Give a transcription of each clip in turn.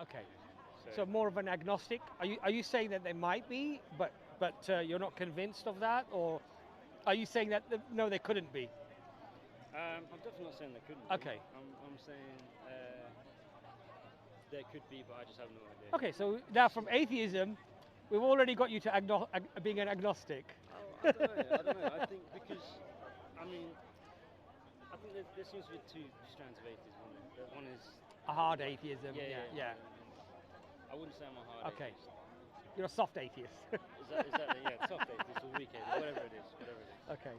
Okay. So more of an agnostic. Are you saying that there might be, but you're not convinced of that, or are you saying that no, there couldn't be? I'm definitely not saying there couldn't be. Okay. I'm saying there could be, but I just have no idea. Okay. So now from atheism, we've already got you to being an agnostic. Oh, I don't know. I don't know. I think because, I mean, I think there seems to be two strands of atheism. One is A hard atheism. Yeah. I wouldn't say I'm a hard Okay. atheist. You're a soft atheist. Is that yeah, soft atheist or weak atheist, whatever it is. Okay.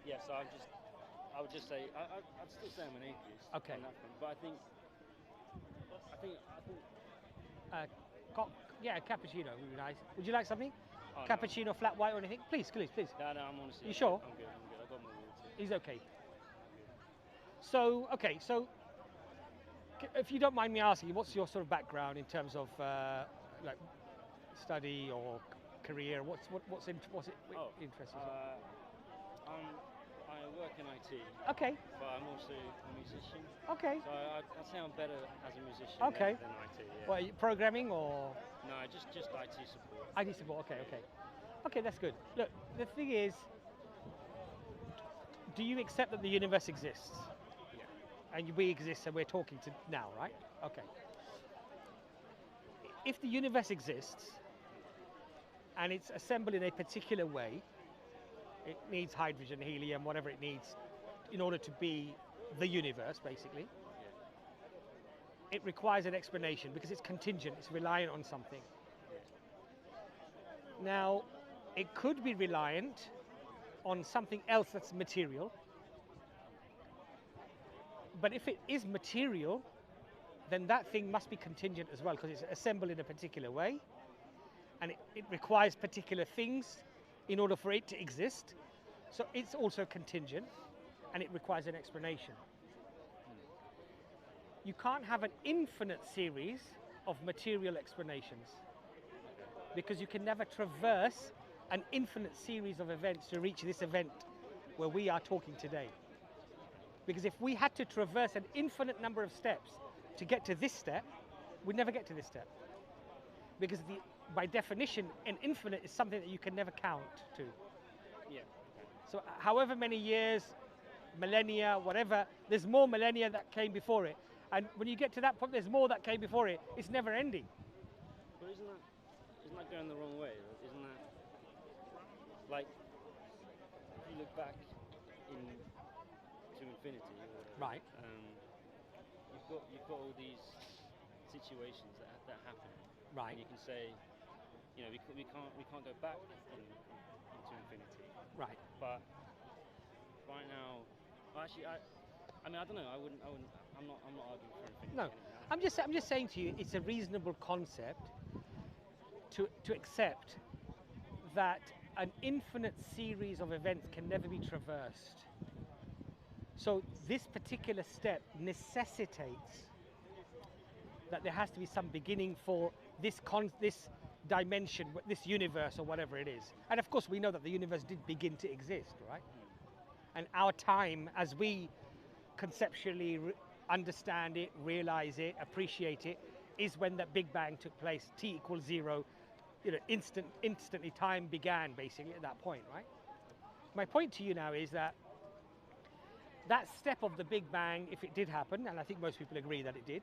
Yeah, so I would just say I'd still say I'm an atheist. Okay. On that front, but I think Yeah, cappuccino would be nice. Would you like something? oh, Cappuccino, flat white, or anything? Please. No, I'm honestly. You sure? I'm good. I got my water. He's okay. So, if you don't mind me asking, what's your sort of background in terms of like study or career? What's it interests you? I work in IT. Okay. But I'm also a musician. Okay. So I'd say I'm better as a musician Okay. than IT. Yeah. Well, programming or No, just IT support. IT support? Okay. Okay, that's good. Look, the thing is, do you accept that the universe exists? Yeah. And we exist, and we're talking to now, right? Okay. If the universe exists and it's assembled in a particular way, it needs hydrogen, helium, whatever it needs in order to be the universe, basically. Yeah. It requires an explanation because it's contingent, it's reliant on something. Now, it could be reliant on something else that's material. But if it is material, then that thing must be contingent as well because it's assembled in a particular way and it requires particular things in order for it to exist. So it's also contingent and it requires an explanation. You can't have an infinite series of material explanations because you can never traverse an infinite series of events to reach this event where we are talking today. Because if we had to traverse an infinite number of steps to get to this step, we'd never get to this step. Because by definition, an infinite is something that you can never count to. Yeah. So however many years, millennia, whatever, there's more millennia that came before it. And when you get to that point, there's more that came before it. It's never ending. But isn't that going the wrong way? Isn't that like if you look back to infinity or whatever, Right. You've got all these situations that happen. Right. And you can say, we can't go back into infinity. Right. But right now, actually, I don't know. I'm not arguing for infinity. No, I'm just saying to you, it's a reasonable concept to accept that an infinite series of events can never be traversed. So this particular step necessitates that there has to be some beginning for this dimension, this universe or whatever it is. And of course we know that the universe did begin to exist, right? And our time, as we conceptually understand it, realize it, appreciate it, is when that Big Bang took place, t equals 0, instantly time began basically at that point, right? My point to you now is that step of the Big Bang, if it did happen, and I think most people agree that it did,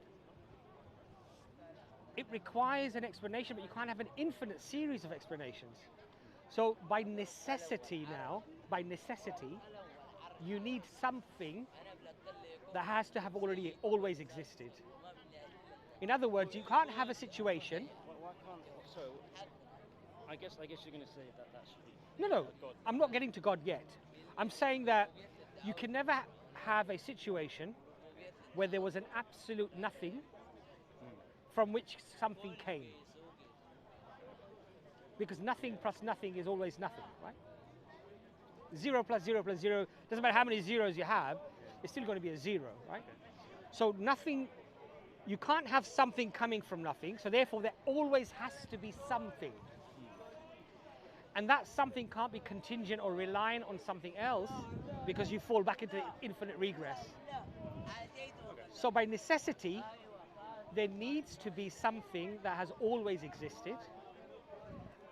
it requires an explanation, but you can't have an infinite series of explanations. So by necessity, you need something that has to have always existed. In other words, you can't have a situation. Why can't? So, I guess you're going to say that should be. No, God. I'm not getting to God yet. I'm saying that you can never have a situation where there was an absolute nothing from which something came. Because nothing plus nothing is always nothing, right? 0 plus 0 plus 0, doesn't matter how many zeros you have, it's still going to be a 0, right? So nothing, you can't have something coming from nothing, so therefore there always has to be something. And that something can't be contingent or reliant on something else because you fall back into infinite regress. So by necessity, there needs to be something that has always existed,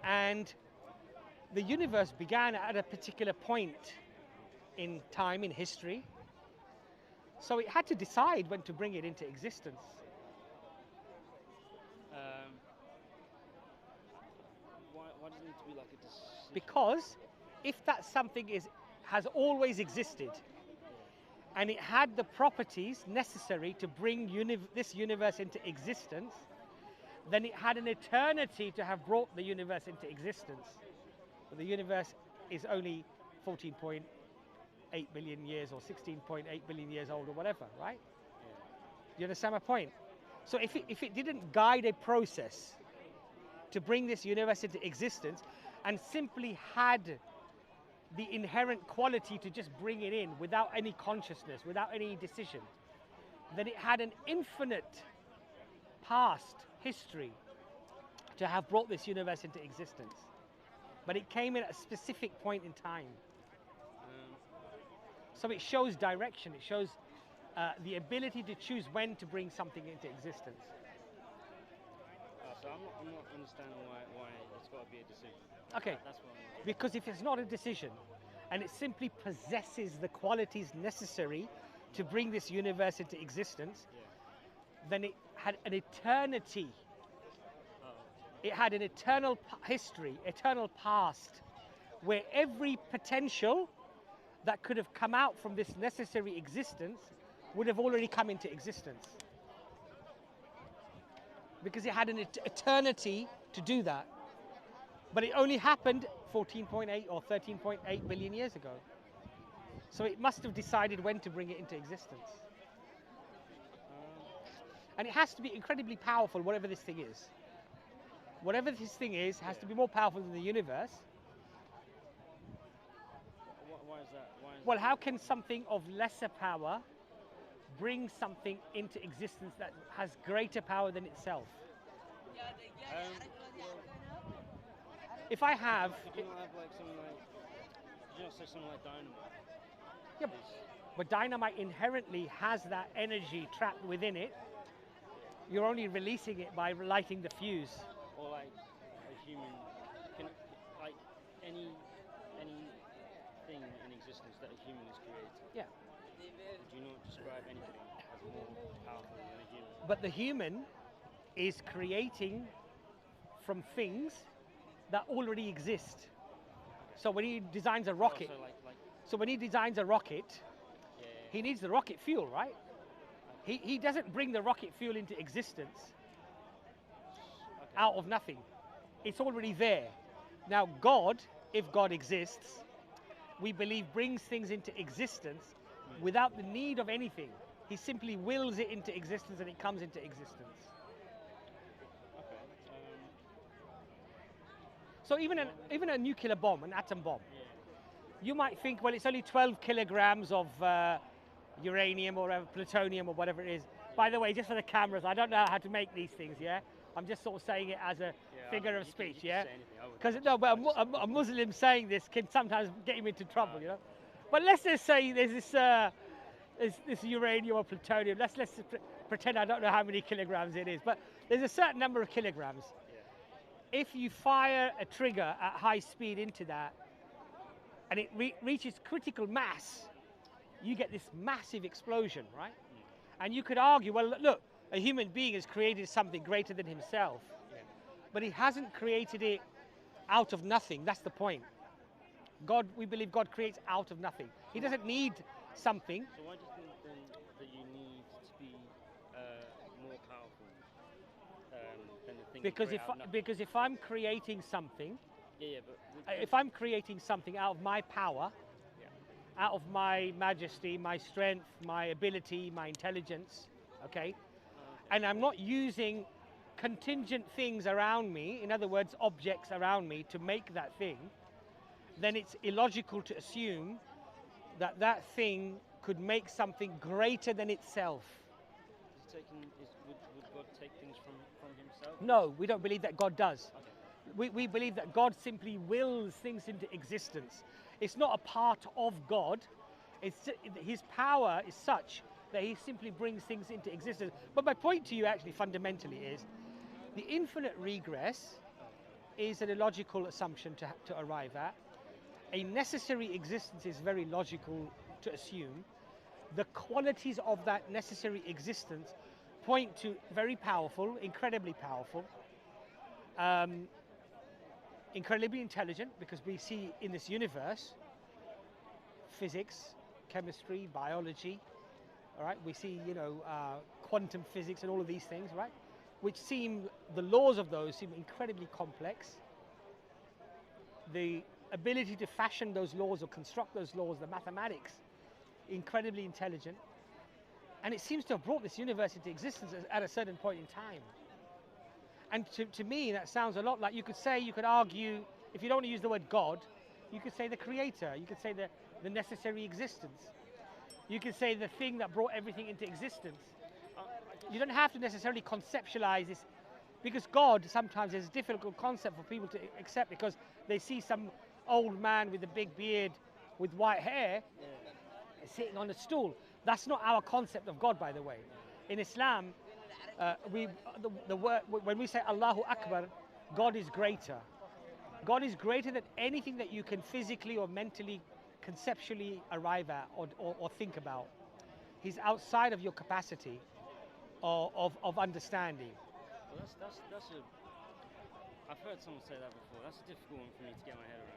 and the universe began at a particular point in time, in history, so it had to decide when to bring it into existence. Why does it need to be like a decision? Because if that something has always existed, and it had the properties necessary to bring this universe into existence, then it had an eternity to have brought the universe into existence. But the universe is only 14.8 billion years or 16.8 billion years old or whatever, right? Do you understand my point? So if it didn't guide a process to bring this universe into existence and simply had the inherent quality to just bring it in without any consciousness, without any decision, then it had an infinite past history to have brought this universe into existence. But it came in at a specific point in time. So it shows direction, it shows the ability to choose when to bring something into existence. So I'm not understanding why it's got to be a decision. Okay, That's what I'm because if it's not a decision and it simply possesses the qualities necessary to bring this universe into existence, then it had an eternity. It had an eternal history, eternal past, where every potential that could have come out from this necessary existence would have already come into existence. Because it had an eternity to do that. But it only happened 14.8 or 13.8 billion years ago. So it must have decided when to bring it into existence. And it has to be incredibly powerful, whatever this thing is. Whatever this thing is, has to be more powerful than the universe. Why is that? Well, how can something of lesser power bring something into existence that has greater power than itself? If I have... Could you not have like something like... Could you not say something like dynamite? Yeah, but dynamite inherently has that energy trapped within it. You're only releasing it by lighting the fuse. Or like a human... like anything in existence that a human has created. Yeah. Would you not describe anything as more powerful than a human? But the human is creating from things that already exist. So when he designs a rocket, so when he designs a rocket, he needs the rocket fuel, right? He doesn't bring the rocket fuel into existence out of nothing. It's already there. Now God, if God exists, we believe brings things into existence without the need of anything. He simply wills it into existence and it comes into existence. So even a nuclear bomb, an atom bomb, you might think, well, it's only 12 kilograms of uranium or plutonium or whatever it is. By the way, just for the cameras, I don't know how to make these things, yeah? I'm just sort of saying it as a figure of speech, yeah? Because no, but a Muslim saying this can sometimes get him into trouble, you know? But let's just say there's this uranium or plutonium. Let's pretend I don't know how many kilograms it is, but there's a certain number of kilograms. If you fire a trigger at high speed into that, and it reaches critical mass, you get this massive explosion, right? And you could argue, well, look, a human being has created something greater than himself, but he hasn't created it out of nothing. That's the point. God, we believe God creates out of nothing. He doesn't need something. So why do you think then that you need to be more powerful than the thing? Because if I'm creating something, but if I'm creating something out of my power, out of my majesty, my strength, my ability, my intelligence, okay, and I'm not using contingent things around me, in other words, objects around me to make that thing, then it's illogical to assume that that thing could make something greater than itself. Would God take things from himself? No, we don't believe that God does. Okay. We believe that God simply wills things into existence. It's not a part of God. His power is such that he simply brings things into existence. But my point to you actually fundamentally is the infinite regress is an illogical assumption to arrive at. A necessary existence is very logical to assume. The qualities of that necessary existence point to very powerful, incredibly powerful, incredibly intelligent, because we see in this universe physics, chemistry, biology, all right? We see, quantum physics and all of these things, right? Which seem, the laws of those seem incredibly complex. The ability to fashion those laws or construct those laws, the mathematics, incredibly intelligent. And it seems to have brought this universe into existence at a certain point in time. And to me, that sounds a lot like, you could argue, if you don't want to use the word God, you could say the creator, you could say the necessary existence. You could say the thing that brought everything into existence. You don't have to necessarily conceptualize this, because God sometimes is a difficult concept for people to accept, because they see some old man with a big beard with white hair sitting on a stool. That's not our concept of God, by the way. In Islam, when we say Allahu Akbar, God is greater. God is greater than anything that you can physically or mentally, conceptually arrive at or think about. He's outside of your capacity of understanding. Well, I've heard someone say that before. That's a difficult one for me to get my head around.